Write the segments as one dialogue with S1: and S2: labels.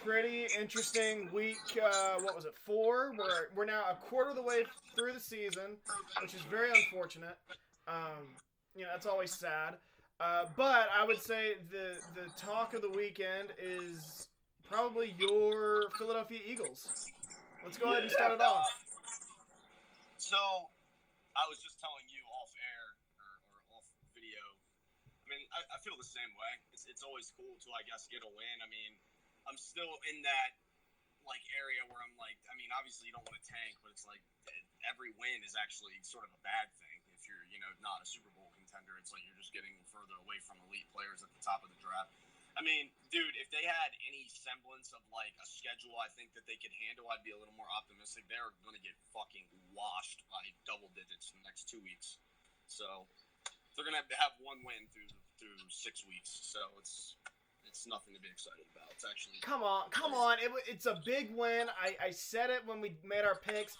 S1: Pretty interesting week. What was it? 4. We're now a quarter of the way through the season, which is very unfortunate. That's always sad. But I would say the talk of the weekend is probably your Philadelphia Eagles. Let's go ahead and start it off.
S2: So, I was just telling you off air or off video. I mean, I feel the same way. It's always cool to, I guess, get a win. I mean, I'm still in that area where I'm like, I mean, obviously you don't want to tank, but it's like every win is actually sort of a bad thing if you're, not a Super Bowl contender. It's like you're just getting further away from elite players at the top of the draft. I mean, dude, if they had any semblance of a schedule I think that they could handle, I'd be a little more optimistic. They're going to get fucking washed by double digits in the next 2 weeks. So they're going to have one win through 6 weeks. So it's nothing to be excited about. It's actually
S1: come on. It's a big win. I said it when we made our picks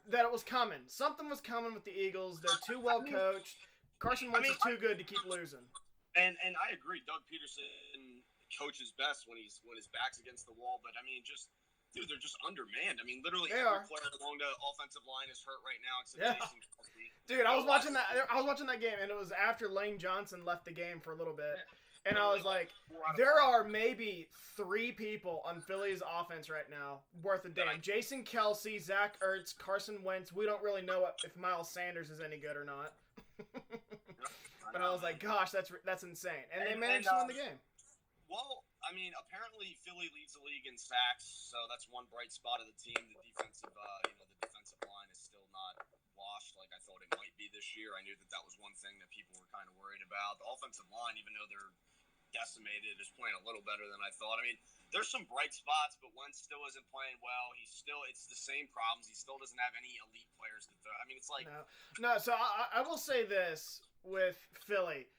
S1: that it was coming. Something was coming with the Eagles. They're too well coached. Carson Wentz is too good to keep losing.
S2: And I agree. Doug Peterson coaches best when his back's against the wall. But I mean, they're just undermanned. I mean, literally every player along the offensive line is hurt right now except Jason Kelsey.
S1: Dude, I was watching that game, and it was after Lane Johnson left the game for a little bit. And I was like, there are maybe 3 people on Philly's offense right now worth a damn. Jason Kelsey, Zach Ertz, Carson Wentz. We don't really know if Miles Sanders is any good or not. But I was like, gosh, that's insane. And they managed to win the game.
S2: Well, I mean, apparently Philly leads the league in sacks, so that's one bright spot of the team. The defensive line is still not washed like I thought it might be this year. I knew that was one thing that people were kind of worried about. The offensive line, even though they're decimated, is playing a little better than I thought. I mean, there's some bright spots, but Wentz still isn't playing well. It's the same problems. He still doesn't have any elite players to throw. I mean, it's like
S1: no. So I will say this with Philly.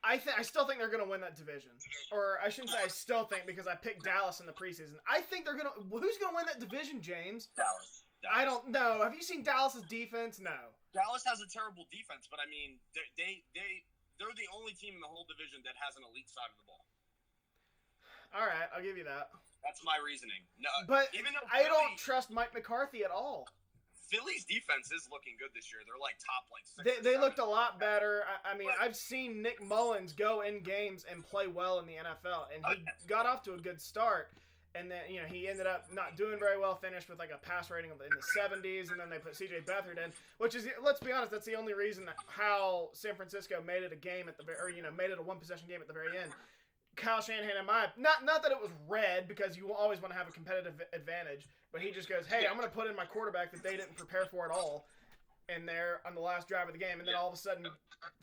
S1: I still think they're going to win that division. Or I shouldn't say I still think because I picked Dallas in the preseason. I think they're going to... Who's going to win that division, James?
S2: Dallas.
S1: I don't know. Have you seen Dallas's defense? No.
S2: Dallas has a terrible defense, but I mean, they're the only team in the whole division that has an elite side of the ball.
S1: All right, I'll give you that.
S2: That's my reasoning. No,
S1: but even though I don't trust Mike McCarthy at all.
S2: Philly's defense is looking good this year. They're top 6.
S1: They looked a lot better. I mean, I've seen Nick Mullins go in games and play well in the NFL, and he got off to a good start. And then, he ended up not doing very well, finished with a pass rating in the 70s, and then they put C.J. Beathard in, which is, let's be honest, that's the only reason how San Francisco made it a game made it a one-possession game at the very end. Kyle Shanahan not that it was red, because you always want to have a competitive advantage, but he just goes, hey, I'm going to put in my quarterback that they didn't prepare for at all in there on the last drive of the game, and then all of a sudden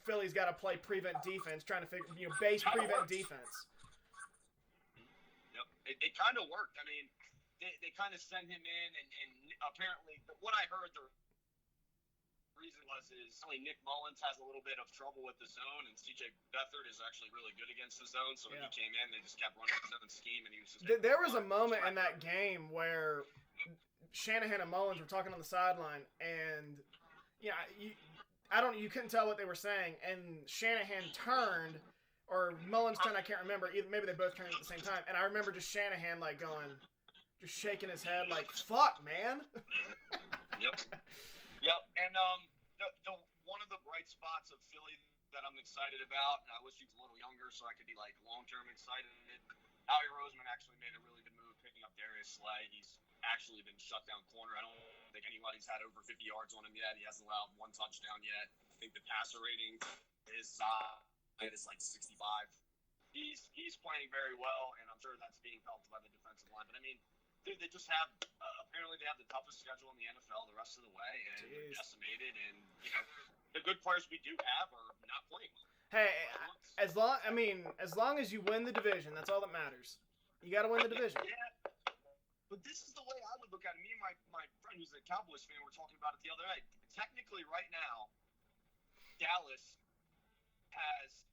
S1: Philly's got to play prevent defense, trying to figure, base prevent defense.
S2: Yep, it kind of worked. I mean, they kind of sent him in, and apparently, what I heard the reason is Nick Mullins has a little bit of trouble with the zone, and C.J. Beathard is actually really good against the zone. So when he came in, they just kept running his own scheme, and he was just.
S1: There was a moment in that game where Shanahan and Mullins were talking on the sideline, and you couldn't tell what they were saying, and Shanahan turned, or Mullins turned, I can't remember. Maybe they both turned at the same time, and I remember just Shanahan just shaking his head like, "Fuck, man."
S2: Yep. Yep, and the one of the bright spots of Philly that I'm excited about, and I wish he was a little younger so I could be long-term excited. Howie Roseman actually made a really good move picking up Darius Slay. He's actually been shut down corner. I don't think anybody's had over 50 yards on him yet. He hasn't allowed one touchdown yet. I think the passer rating is 65. He's playing very well, and I'm sure that's being helped by the defensive line. But I mean, dude, they just have apparently they have the toughest schedule in the NFL the rest of the way, and they're decimated. And the good players we do have are not playing well.
S1: Hey, as long as you win the division, that's all that matters. You got to win the division.
S2: Yeah, but this is the way I would look at it. Me and my friend who's a Cowboys fan were talking about it the other day. Technically, right now, Dallas has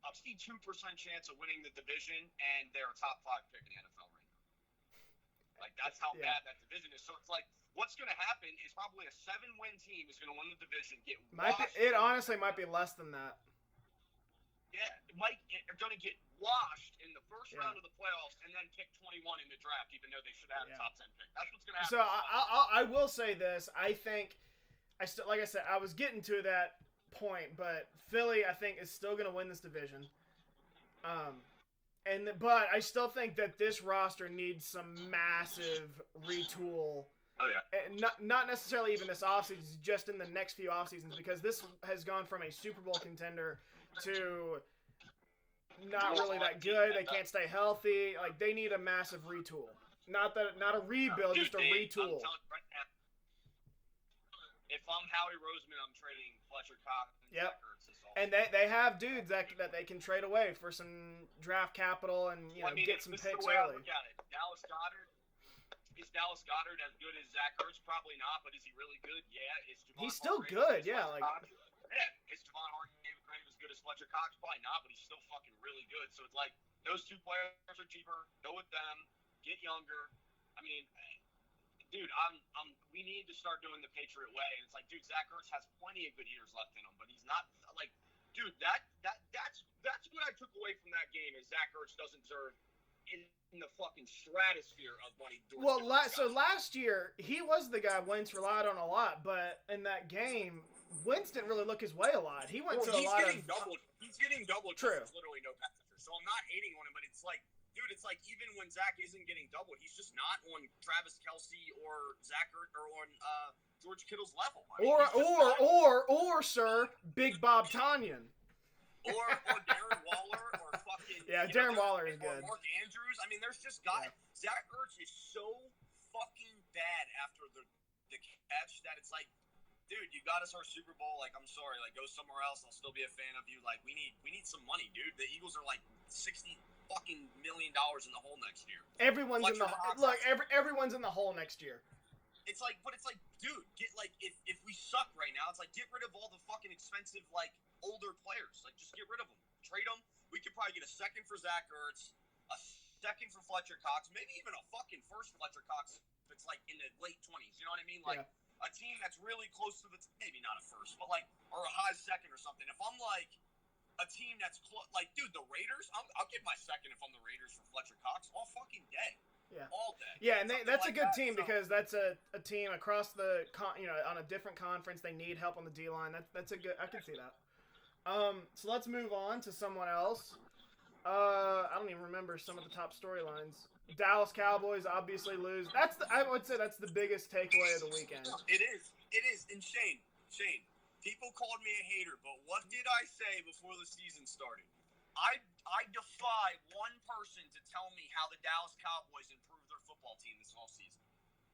S2: a 62% chance of winning the division, and they're a top 5 pick in the NFL right now. That's how bad that division is. So it's what's going to happen is probably a 7-win team is going to win the division,
S1: it honestly might be less than that.
S2: Yeah, they're going to get washed in the first
S1: Yeah.
S2: round of the playoffs and then pick 21 in the draft, even though they should have had a top 10 pick. That's what's going to happen.
S1: So I will say this. I think like I said, I was getting to that point, but Philly, I think, is still going to win this division. But I still think that this roster needs some massive retool.
S2: Oh yeah.
S1: Not necessarily even this offseason, just in the next few offseasons, because this has gone from a Super Bowl contender to not really that good. They can't stay healthy. Like, they need a massive retool. Not a rebuild, just a retool.
S2: Right now, if I'm Howie Roseman, I'm trading Fletcher Cox and Zach Ertz.
S1: And they have dudes that they can trade away for some draft capital and get some picks early.
S2: I look at it. Is Dallas Goedert as good as Zach Ertz? Probably not, but is he really good? Yeah.
S1: He's still good, yeah.
S2: Is Javon Hargrave as good as Fletcher Cox? Probably not, but he's still fucking really good. So it's like those two players are cheaper. Go with them. Get younger. I mean, dude, we need to start doing the Patriot way. And it's like, dude, Zach Ertz has plenty of good years left in him, but he's not like, dude, that's what I took away from that game is Zach Ertz doesn't deserve in the fucking stratosphere of money.
S1: Well, so last year he was the guy Wentz relied on a lot, but in that game, Wentz didn't really look his way a lot. He went to a lot of.
S2: He's getting doubled.
S1: True.
S2: There's literally no pass rusher, so I'm not hating on him, but it's like. Dude, it's like even when Zach isn't getting doubled, he's just not on Travis Kelce or Zach or on George Kittle's level. I mean,
S1: or sir, Big Bob Tonyan.
S2: Or Darren Waller or fucking
S1: Darren Waller is good.
S2: Mark Andrews. I mean, there's just guys. Yeah. Zach Ertz is so fucking bad after the catch that it's like, dude, you got us our Super Bowl. Like, I'm sorry. Like, go somewhere else. I'll still be a fan of you. Like, we need some money, dude. The Eagles are like $60 fucking million in the hole next year.
S1: Everyone's in the hole next year.
S2: It's like, dude, get like if we suck right now, it's like get rid of all the fucking expensive like older players. Like, just get rid of them, trade them. We could probably get a second for Zach Ertz, a second for Fletcher Cox, maybe even a fucking first Fletcher Cox if it's like in the late 20s. You know what I mean? Like. Yeah. A team that's really close to maybe not a first, but like, or a high second or something. If I'm like a team that's like, dude, the Raiders, I'll give my second if I'm the Raiders for Fletcher Cox all fucking day.
S1: Yeah.
S2: All day.
S1: Yeah, and that's like a good team because that's a team across the on a different conference. They need help on the D line. That's a good. I can see that. So let's move on to someone else. I don't even remember some of the top storylines. Dallas Cowboys obviously lose. I would say that's the biggest takeaway of the weekend.
S2: It is. And Shane, people called me a hater, but what did I say before the season started? I defy one person to tell me how the Dallas Cowboys improved their football team this offseason.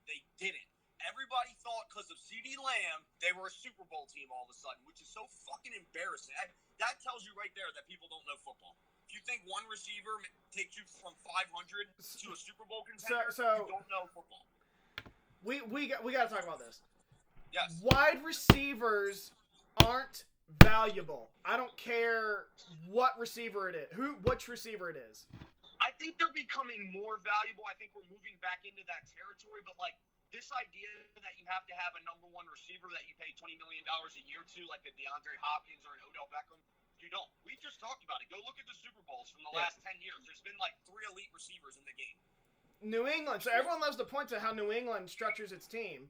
S2: They didn't. Everybody thought because of CeeDee Lamb, they were a Super Bowl team all of a sudden, which is so fucking embarrassing. That tells you right there that people don't know football. If you think one receiver takes you from 500 to a Super Bowl contender, you don't know football.
S1: We got to talk about this.
S2: Yes.
S1: Wide receivers aren't valuable. I don't care what receiver it is. Which receiver it is.
S2: I think they're becoming more valuable. I think we're moving back into that territory, but like this idea that you have to have a number one receiver that you pay $20 million a year to, like a DeAndre Hopkins or an Odell Beckham, you don't. We just talked about it. Go look at the Super Bowls from the last 10 years. There's been like 3 elite receivers in the game.
S1: New England. So everyone loves to point to how New England structures its team.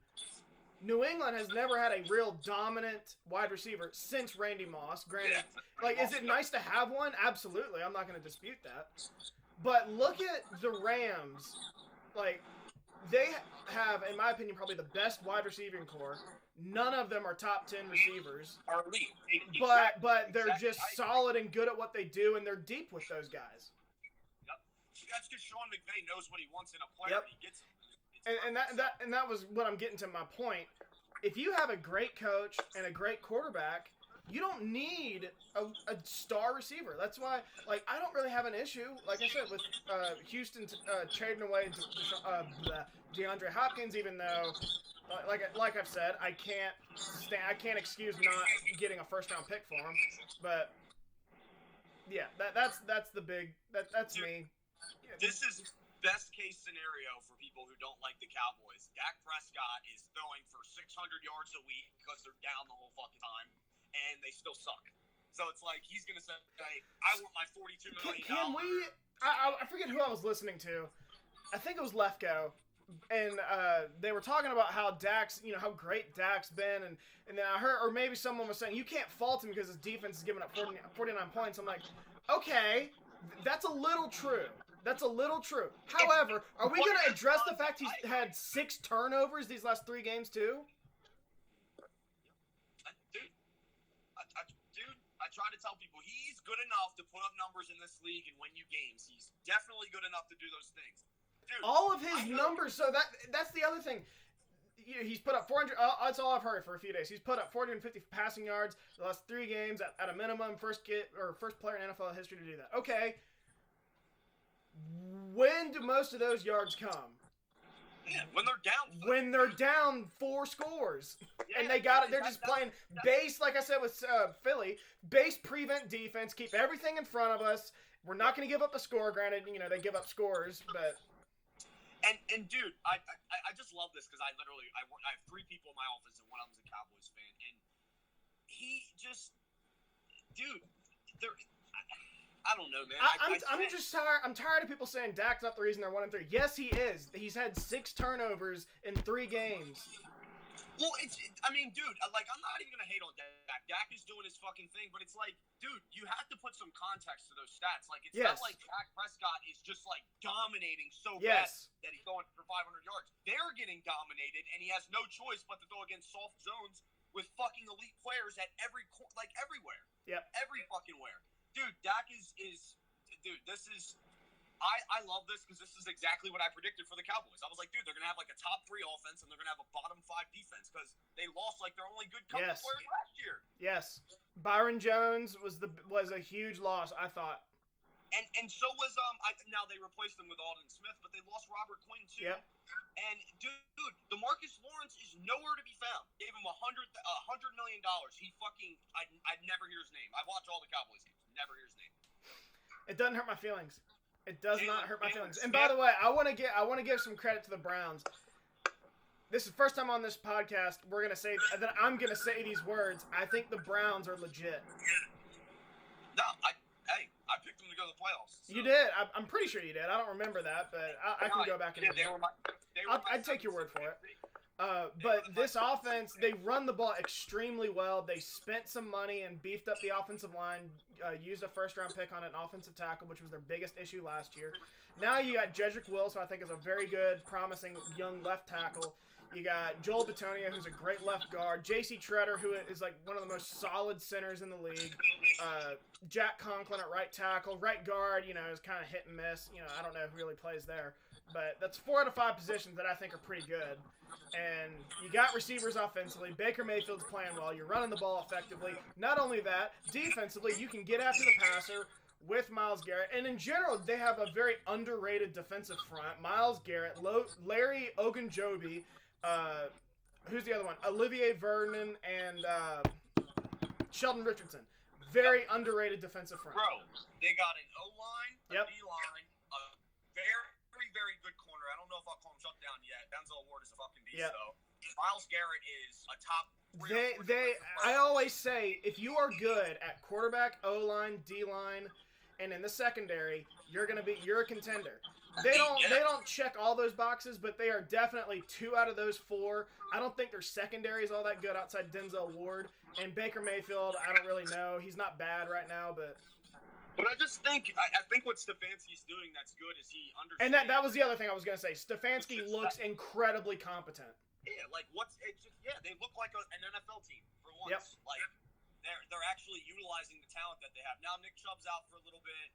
S1: New England has never had a real dominant wide receiver since Randy Moss. Granted, is it nice to have one? Absolutely. I'm not going to dispute that. But look at the Rams. Like, they have, in my opinion, probably the best wide receiving core. None of them are top 10 receivers. But they're just solid and good at what they do, and they're deep with those guys.
S2: Yep. That's because Sean McVay knows what he wants in a player. He gets him.
S1: And that was what I'm getting to my point. If you have a great coach and a great quarterback, you don't need a star receiver. That's why, like, I don't really have an issue, like I said, with Houston trading away DeAndre Hopkins, even though, like I've said, I can't excuse not getting a first round pick for him. But yeah, that's me.
S2: This is best case scenario for people who don't like the Cowboys. Dak Prescott is throwing for 600 yards a week because they're down the whole fucking time, and they still suck. So it's like he's gonna say, "I want my $42 million."
S1: Can we? I forget who I was listening to. I think it was Lefko, and they were talking about how Dak's, how great Dak's been, and then I heard, or maybe someone was saying you can't fault him because his defense is giving up 49 points. I'm like, okay, that's a little true. That's a little true. However, are we going to address the fact he's had 6 turnovers these last 3 games too?
S2: I try to tell people he's good enough to put up numbers in this league and win you games. He's definitely good enough to do those things. Dude,
S1: all of his numbers. So that's the other thing. He's put up 400. That's all I've heard for a few days. He's put up 450 passing yards the last 3 games at a minimum. First player in NFL history to do that. Okay. When do most of those yards come?
S2: Yeah, when they're down.
S1: When they're down 4 scores, and they got it. They're just playing base, like I said with Philly. Base prevent defense. Keep everything in front of us. We're not going to give up a score. Granted, they give up scores, but.
S2: And dude, I just love this because I have 3 people in my office and one of them's a Cowboys fan, and he just, dude, I don't know, man.
S1: I'm just tired. I'm tired of people saying Dak's not the reason they're 1-3. Yes, he is. He's had 6 turnovers in 3 games.
S2: Well, dude, I'm not even gonna hate on Dak. Dak is doing his fucking thing, but it's like, dude, you have to put some context to those stats. Like, it's not like Dak Prescott is just like dominating so bad that he's going for 500 yards. They're getting dominated, and he has no choice but to go against soft zones with fucking elite players at everywhere.
S1: Yep.
S2: Every fucking where. Dude, Dak is dude, this is. I love this because this is exactly what I predicted for the Cowboys. I was like, dude, they're going to have like a top 3 offense and they're going to have a bottom 5 defense because they lost like their only good couple players last year.
S1: Yes. Byron Jones was a huge loss, I thought.
S2: And so was now they replaced him with Alden Smith, but they lost Robert Quinn too.
S1: Yep.
S2: And dude, DeMarcus Lawrence is nowhere to be found. Gave him $100 million. He fucking I'd never hear his name. I watch all the Cowboys games. Never hear his name.
S1: It doesn't hurt my feelings. It does not hurt my feelings. And by the way, I want to give some credit to the Browns. This is the first time on this podcast we're gonna say that I'm gonna say these words. I think the Browns are legit.
S2: No, I picked them to go to the playoffs. So.
S1: You did. I'm pretty sure you did. I don't remember that, but I can go back and. I'd take your word for it. But this offense, they run the ball extremely well. They spent some money and beefed up the offensive line, used a first-round pick on an offensive tackle, which was their biggest issue last year. Now you got Jedrick Wills, who I think is a very good, promising young left tackle. You got Joel Bitonio, who's a great left guard. J.C. Treader, who is like one of the most solid centers in the league. Jack Conklin at right tackle. Right guard, is kind of hit and miss. I don't know who really plays there. But that's 4 out of 5 positions that I think are pretty good. And you got receivers offensively. Baker Mayfield's playing well. You're running the ball effectively. Not only that, defensively, you can get after the passer with Myles Garrett. And in general, they have a very underrated defensive front. Myles Garrett, Larry Ogunjobi, who's the other one? Olivier Vernon and Sheldon Richardson. Very underrated defensive front.
S2: Bro, they got an O-line, a D-line, a very, very good corner. I don't know if I'll call him shut down yet. Denzel Ward is a fucking beast, though. Myles Garrett is a top.
S1: I always say, if you are good at quarterback, O-line, D-line, and in the secondary, you're a contender. They don't check all those boxes, but they are definitely 2 out of those 4. I don't think their secondary is all that good outside Denzel Ward. And Baker Mayfield, I don't really know. He's not bad right now, but
S2: I just think what Stefanski's doing that's good is he understands.
S1: And that was the other thing I was gonna say. Stefanski looks incredibly competent.
S2: Yeah, they look like an NFL team for once.
S1: Yep.
S2: Like they're actually utilizing the talent that they have. Now Nick Chubb's out for a little bit.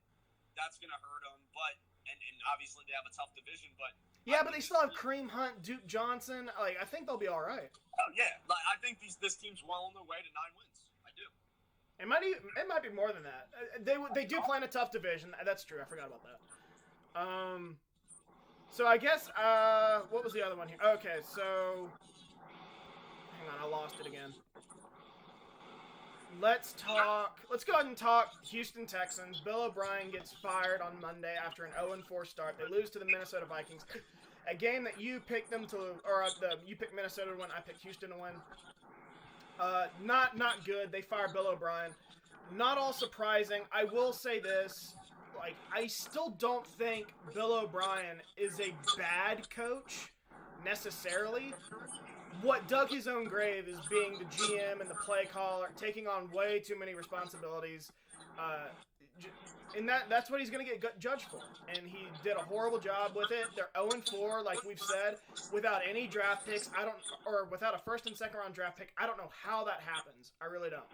S2: That's gonna hurt them, but and obviously they have a tough division, but
S1: yeah, but they still have Kareem Hunt, Duke Johnson. I think they'll be all right.
S2: Oh yeah, I think this team's well on their way to 9 wins. I do.
S1: It might be more than that. They do play in a tough division. That's true. I forgot about that. So I guess what was the other one here? Okay, so hang on, I lost it again. Let's go ahead and talk Houston Texans. Bill O'Brien gets fired on Monday after an 0-4 start. They lose to the Minnesota Vikings. A game that you picked them to, or you picked Minnesota to win, I picked Houston to win. Not good. They fire Bill O'Brien. not all surprising. I will say this. Like, I still don't think Bill O'Brien is a bad coach necessarily. What dug his own grave is being the GM and the play caller, taking on way too many responsibilities. Uh, and that's what he's going to get judged for. And he did a horrible job with it. They're 0-4, like we've said, without any draft picks. Or without a first and second round draft pick. I don't know how that happens. I really don't.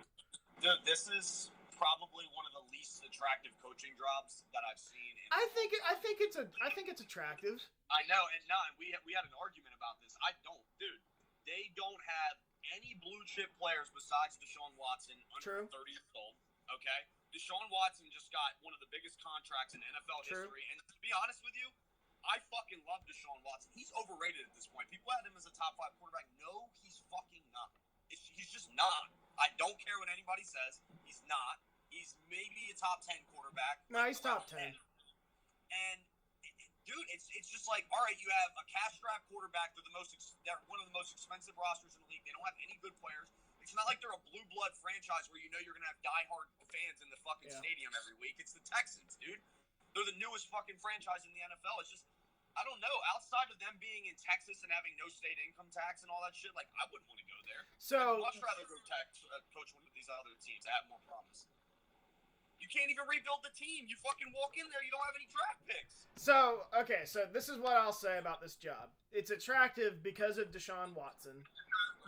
S2: Dude, this is probably one of the least attractive coaching jobs that I've seen.
S1: I think it's attractive.
S2: I know, and we had an argument about this. I don't, dude. They don't have any blue chip players besides Deshaun Watson under 30 years old. Okay, Deshaun Watson just got one of the biggest contracts in NFL history, and to be honest with you, I fucking love Deshaun Watson. He's overrated at this point. People had him as a top 5 quarterback. No, he's fucking not. He's just not. I don't care what anybody says. He's not. He's maybe a top 10 quarterback.
S1: No, he's top 10.
S2: And dude, it's just like, all right, you have a cash-strapped quarterback. They're one of the most expensive rosters in the league. They don't have any good players. It's not like they're a blue blood franchise where you know you're gonna have diehard fans in the fucking stadium every week. It's the Texans, dude. They're the newest fucking franchise in the NFL. It's just, I don't know. Outside of them being in Texas and having no state income tax and all that shit, like, I wouldn't want to go there.
S1: So
S2: I'd much rather go coach one of these other teams that have more promise. You can't even rebuild the team. You fucking walk in there, you don't have any draft picks.
S1: So this is what I'll say about this job. It's attractive because of Deshaun Watson.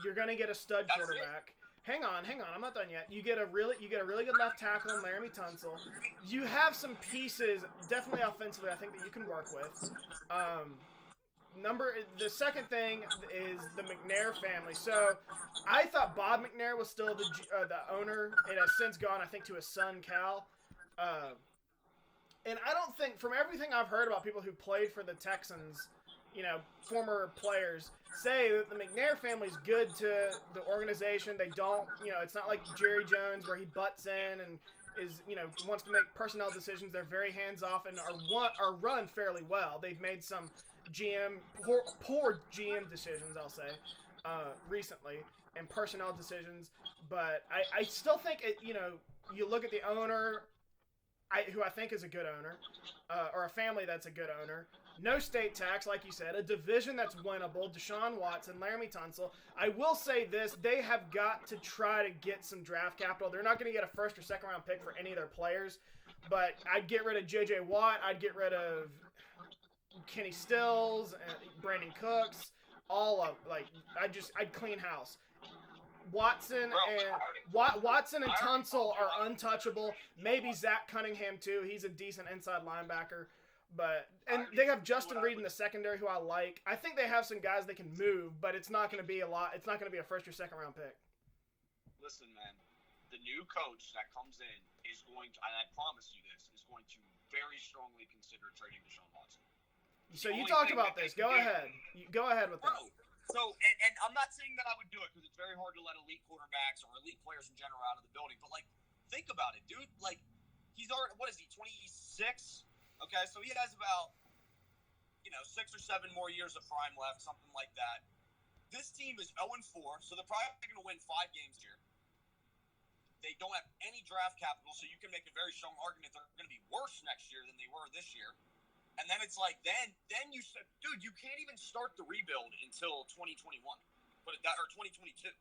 S1: You're gonna get a stud quarterback. Hang on, I'm not done yet. You get a really good left tackle in Laramie Tunsil. You have some pieces, definitely offensively, I think that you can work with. The second thing is the McNair family. So I thought Bob McNair was still the owner. It has since gone, I think, to his son Cal. And I don't think, from everything I've heard about people who played for the Texans, former players, say that the McNair family's good to the organization. They don't, it's not like Jerry Jones where he butts in and is, wants to make personnel decisions. They're very hands off and are run fairly well. They've made some poor GM decisions, I'll say, recently, and personnel decisions. But I still think you look at the owner, who I think is a good owner, or a family that's a good owner. No state tax, like you said, a division that's winnable. Deshaun Watson, Laramie Tunsil. I will say this: they have got to try to get some draft capital. They're not going to get a first or second round pick for any of their players, but I'd get rid of J.J. Watt. I'd get rid of Kenny Stills, Brandon Cooks, all of I'd clean house. Watson and Tunsil are untouchable. Maybe Zach Cunningham too. He's a decent inside linebacker, and they have Justin Reed in the secondary, who I like. I think they have some guys they can move, but it's not going to be a lot. It's not going to be a first or second round pick.
S2: Listen, man, the new coach that comes in is going to, and I promise you this, is going to very strongly consider trading Deshaun Watson.
S1: So you talked about this. Go ahead. Go ahead with that.
S2: So, and I'm not saying that I would do it because it's very hard to let elite quarterbacks or elite players in general out of the building. But, think about it, dude. He's already, what is he, 26? Okay, so he has about, 6 or 7 more years of prime left, something like that. This team is 0-4, so they're probably going to win 5 games here. They don't have any draft capital, so you can make a very strong argument they're going to be worse next year than they were this year. And then it's like, then you said, dude, you can't even start the rebuild until 2021. Put it that, or 2022.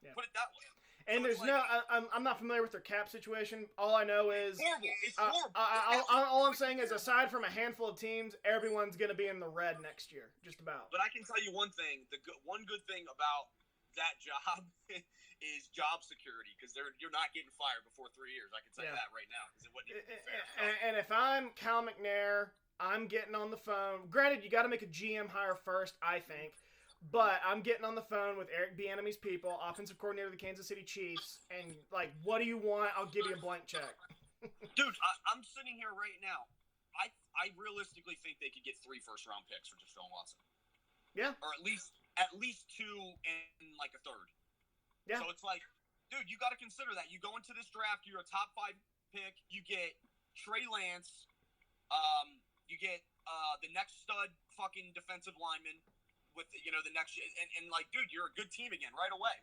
S2: Yeah. Put it that way.
S1: And so there's I'm not familiar with their cap situation. All I know is
S2: horrible. It's horrible.
S1: All I'm saying is, aside from a handful of teams, everyone's going to be in the red next year, just about.
S2: But I can tell you one thing: one good thing about that job is job security, because you're not getting fired before 3 years. I can tell you that right now, because it wouldn't even be fair.
S1: And if I'm Cal McNair, I'm getting on the phone. Granted, you got to make a GM hire first, I think. But I'm getting on the phone with Eric Bieniemy's people, offensive coordinator of the Kansas City Chiefs, and what do you want? I'll give you a blank check.
S2: Dude, I'm sitting here right now. I realistically think they could get 3 first-round picks for Deshaun Watson.
S1: Yeah.
S2: Or at least 2 and a third.
S1: Yeah.
S2: So it's dude, you got to consider that. You go into this draft, you're a top 5 pick. You get Trey Lance. You get the next stud fucking defensive lineman. With the next and dude, you're a good team again right away.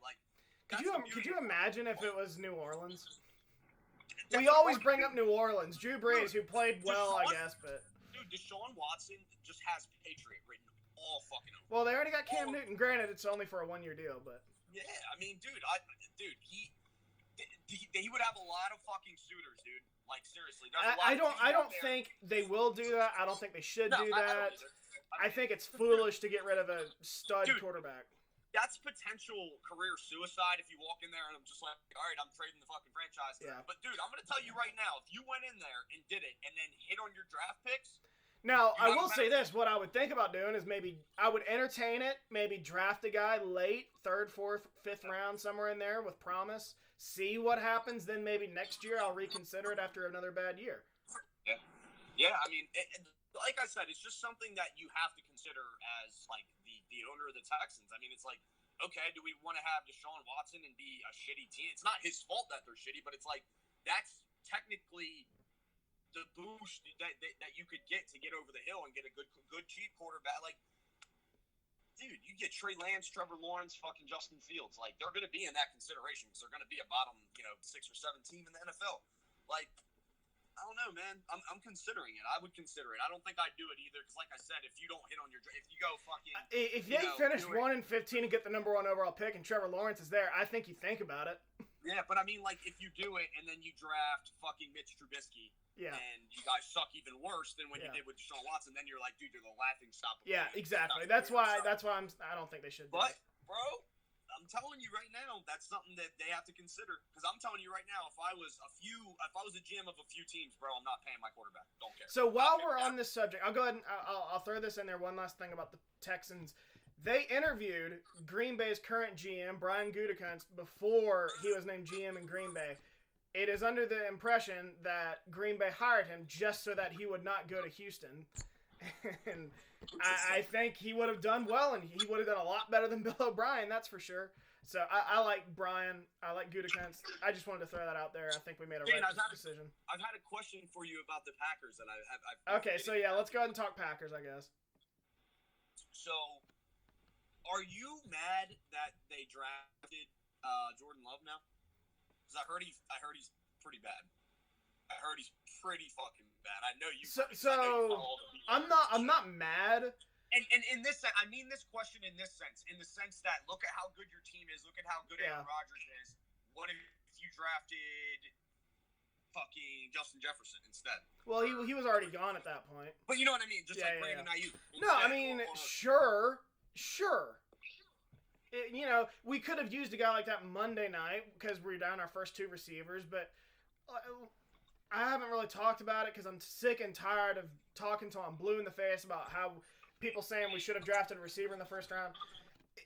S1: Could you imagine if it was New Orleans? We always bring up New Orleans. Drew Brees, who played well, I guess, but...
S2: Dude, Deshaun Watson just has Patriot written all fucking over.
S1: Well, they already got Cam Newton. Granted, it's only for a one-year deal, but...
S2: Yeah, I mean, dude, he would have a lot of fucking suitors, dude. Like, seriously.
S1: I don't think they will do that. I don't think they should do that. I think it's foolish to get rid of a stud quarterback.
S2: That's potential career suicide if you walk in there and I'm just like, all right, I'm trading the fucking franchise.
S1: Yeah.
S2: But, dude, I'm going to tell you right now, if you went in there and did it and then hit on your draft picks.
S1: Now, I will say this. What I would think about doing is maybe I would entertain it, maybe draft a guy late, 3rd, 4th, 5th round, somewhere in there with promise. See what happens. Then maybe next year I'll reconsider it after another bad year.
S2: Yeah. Yeah, I mean, like I said, it's just something that you have to consider as, like, the owner of the Texans. I mean, it's like, okay, do we want to have Deshaun Watson and be a shitty team? It's not his fault that they're shitty, but it's like, that's technically the boost that you could get to get over the hill and get a good cheap quarterback. Like, dude, you get Trey Lance, Trevor Lawrence, fucking Justin Fields. Like, they're going to be in that consideration because they're going to be a bottom, 6 or 7 team in the NFL. Like, I don't know, man. I'm considering it. I would consider it. I don't think I'd do it either because, like I said, if you don't hit on if you go fucking...
S1: If they finish 1-15 and get the number 1 overall pick and Trevor Lawrence is there, I think you think about it.
S2: Yeah, but I mean, like, if you do it and then you draft fucking Mitch Trubisky and you guys suck even worse than when you did with Deshaun Watson, then you're like, dude, you're the laughing stock.
S1: Yeah, exactly. That's why I don't think they should do it.
S2: But, bro... I'm telling you right now, that's something that they have to consider. Because I'm telling you right now, if I was a GM of a few teams, bro, I'm not paying my quarterback. Don't care.
S1: So while we're on this subject, I'll go ahead and I'll throw this in there. One last thing about the Texans. They interviewed Green Bay's current GM, Brian Gutekunst, before he was named GM in Green Bay. It is under the impression that Green Bay hired him just so that he would not go to Houston. And I think he would have done well, and he would have done a lot better than Bill O'Brien, that's for sure. So I like Brian. I like Gutekunst. I just wanted to throw that out there. I think we made a right decision.
S2: I've had a question for you about the Packers that
S1: Okay, so yeah, let's go ahead and talk Packers, I guess.
S2: So, are you mad that they drafted Jordan Love now? Because I heard he's pretty bad. I heard he's pretty fucking bad. I know you.
S1: So I'm not mad.
S2: And in this sense, I mean this question in the sense that look at how good your team is, look at how good Aaron Rodgers is. What if you drafted fucking Justin Jefferson instead?
S1: Well, he was already gone at that point.
S2: But you know what I mean, just like Brandon Ayuk.
S1: No, I mean sure. We could have used a guy like that Monday night because we're down our first 2 receivers, but I haven't really talked about it because I'm sick and tired of talking till I'm blue in the face about how people saying we should have drafted a receiver in the first round.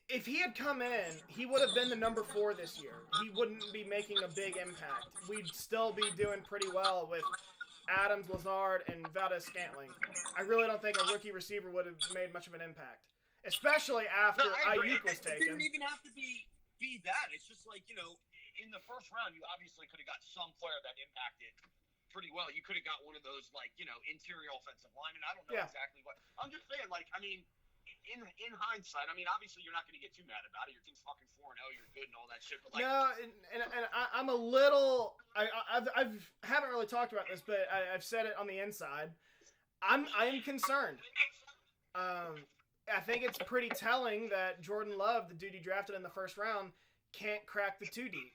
S1: If he had come in, he would have been the number 4 this year. He wouldn't be making a big impact. We'd still be doing pretty well with Adams, Lazard, and Valdez-Scantling. I really don't think a rookie receiver would have made much of an impact, especially after Ayuk was taken.
S2: It didn't even have to be that. It's just like, in the first round, you obviously could have got some player that impacted pretty well. You could have got one of those, interior offensive linemen. I don't know exactly what. I'm just saying, in hindsight, obviously you're not going to get too mad about it. Your team's fucking 4-0, you're good and all that shit. But
S1: no, and I'm a little. I haven't really talked about this, but I've said it on the inside. I am concerned. I think it's pretty telling that Jordan Love, the dude he drafted in the first round, can't crack the 2 deep.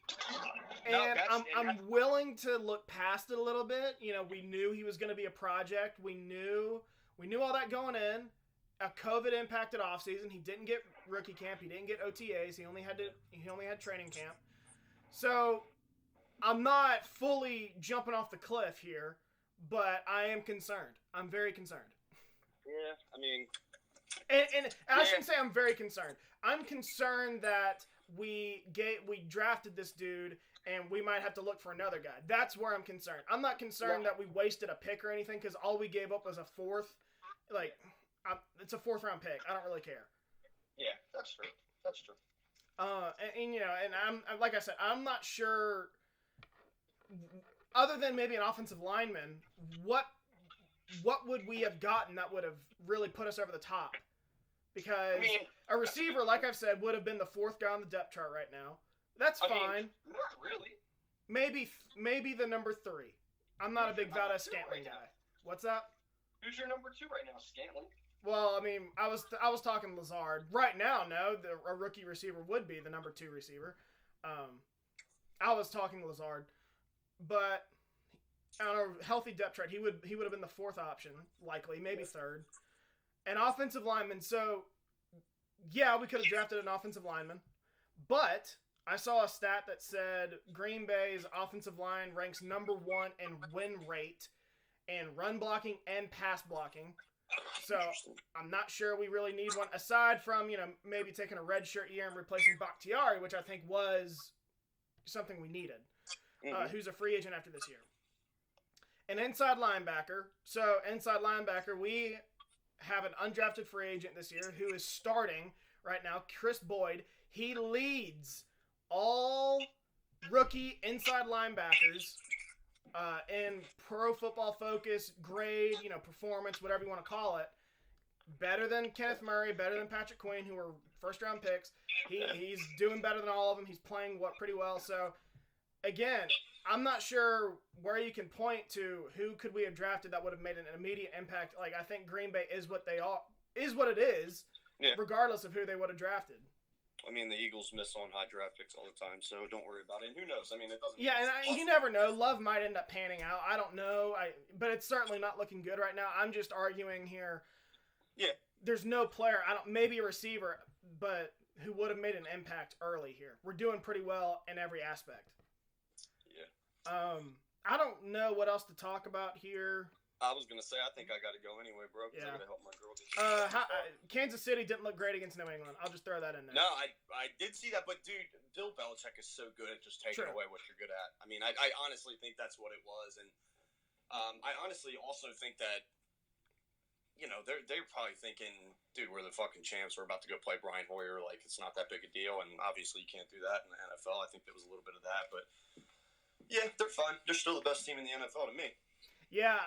S1: And I'm willing to look past it a little bit. We knew he was going to be a project. We knew all that going in. A COVID impacted offseason. He didn't get rookie camp. He didn't get OTAs. He only had training camp. So I'm not fully jumping off the cliff here, but I am concerned. I'm very concerned.
S2: Yeah,
S1: And I shouldn't say I'm very concerned. I'm concerned that we drafted this dude and we might have to look for another guy. That's where I'm concerned. I'm not concerned that we wasted a pick or anything because all we gave up was a 4th. It's a 4th round pick. I don't really care.
S2: Yeah, that's true.
S1: And I'm like I said, I'm not sure. Other than maybe an offensive lineman, what would we have gotten that would have really put us over the top? Because a receiver, like I've said, would have been the 4th guy on the depth chart right now. That's fine.
S2: Not really.
S1: Maybe the number 3. I'm not a big Valdez-Scantling guy. What's that?
S3: Who's your number 2 right now, Scantling?
S1: Well, I mean, I was talking Lazard. Right now, no, a rookie receiver would be the number 2 receiver. I was talking Lazard, but on a healthy depth chart, he would have been the 4th option, likely, maybe 3rd. An offensive lineman. So, yeah, we could have drafted an offensive lineman, but I saw a stat that said Green Bay's offensive line ranks number 1 in win rate and run blocking and pass blocking. So I'm not sure we really need one aside from, maybe taking a red shirt year and replacing Bakhtiari, which I think was something we needed, who's a free agent after this year. An inside linebacker. So inside linebacker, we have an undrafted free agent this year who is starting right now, Chris Boyd. He leads all rookie inside linebackers in Pro Football Focus grade, performance, whatever you want to call it. Better than Kenneth Murray, better than Patrick Queen, who were first-round picks. He's doing better than all of them. He's playing pretty well. So, again, I'm not sure where you can point to who could we have drafted that would have made an immediate impact. Like, I think Green Bay is what it is, regardless of who they would have drafted.
S3: I mean, the Eagles miss on high draft picks all the time, so don't worry about it. And who knows? I mean, it doesn't.
S1: Yeah, and you never know. Love might end up panning out. I don't know. But it's certainly not looking good right now. I'm just arguing here.
S3: Yeah.
S1: There's no player. Maybe a receiver, but who would have made an impact early here. We're doing pretty well in every aspect.
S3: Yeah.
S1: I don't know what else to talk about here.
S3: I was gonna say I think I got to go anyway, bro. Because I gotta help my girl.
S1: Kansas City didn't look great against New England. I'll just throw that in there.
S3: No, I did see that, but dude, Bill Belichick is so good at just taking away what you're good at. I mean, I honestly think that's what it was, and I honestly also think that they're probably thinking, dude, we're the fucking champs. We're about to go play Brian Hoyer. Like, it's not that big a deal, and obviously you can't do that in the NFL. I think there was a little bit of that, but yeah, they're fine. They're still the best team in the NFL to me.
S1: Yeah,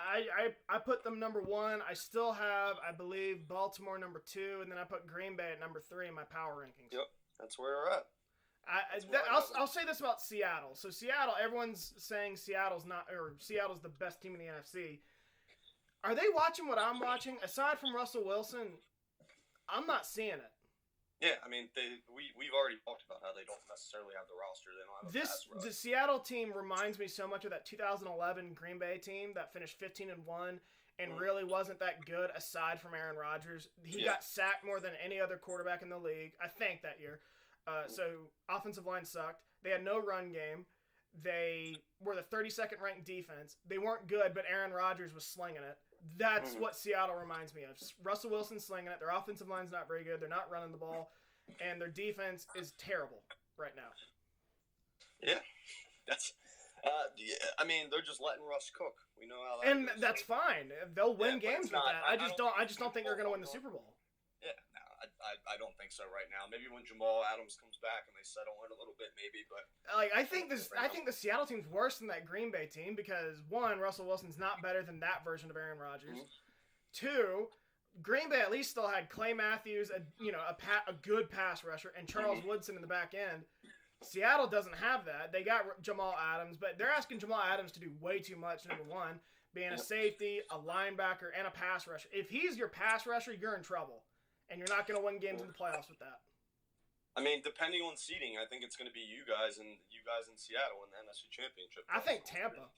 S1: I put them number 1. I still have, I believe, Baltimore number 2, and then I put Green Bay at number 3 in my power rankings.
S3: Yep, that's where we're at.
S1: I'll say this about Seattle. So Seattle, everyone's saying Seattle's the best team in the NFC. Are they watching what I'm watching? Aside from Russell Wilson, I'm not seeing it.
S3: Yeah, I mean, we've already talked about how they don't necessarily have the roster. They don't have
S1: the Seattle team reminds me so much of that 2011 Green Bay team that finished 15-1 and really wasn't that good aside from Aaron Rodgers. He got sacked more than any other quarterback in the league, I think, that year. So offensive line sucked. They had no run game. They were the 32nd ranked defense. They weren't good, but Aaron Rodgers was slinging it. That's what Seattle reminds me of. Russell Wilson slinging it. Their offensive line's not very good. They're not running the ball. And their defense is terrible right now.
S3: Yeah. That's I mean, they're just letting Russ cook. We know how that
S1: And
S3: goes.
S1: that's fine. They'll win games with that. I just don't think they're going to win the Super Bowl.
S3: Yeah, no, I don't think so right now. Maybe when Jamal Adams comes back and they settle in a little bit, maybe. But
S1: I think the Seattle team's worse than that Green Bay team because 1, Russell Wilson's not better than that version of Aaron Rodgers. 2, Green Bay at least still had Clay Matthews, a good pass rusher, and Charles Woodson in the back end. Seattle doesn't have that. They got Jamal Adams, but they're asking Jamal Adams to do way too much. Number 1, being a safety, a linebacker, and a pass rusher. If he's your pass rusher, you're in trouble. And you're not going to win games in the playoffs with that.
S3: I mean, depending on seeding, I think it's going to be you guys in Seattle in the NFC Championship.
S1: I think Tampa.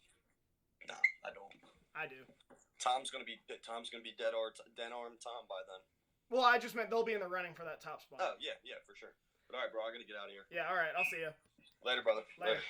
S3: No, I don't.
S1: I do.
S3: Tom's going to be dead arm Tom by then.
S1: Well, I just meant they'll be in the running for that top spot.
S3: Oh, yeah, for sure. But all right, bro, I got to get out of here.
S1: Yeah, all right. I'll see you.
S3: Later, brother.
S1: Later.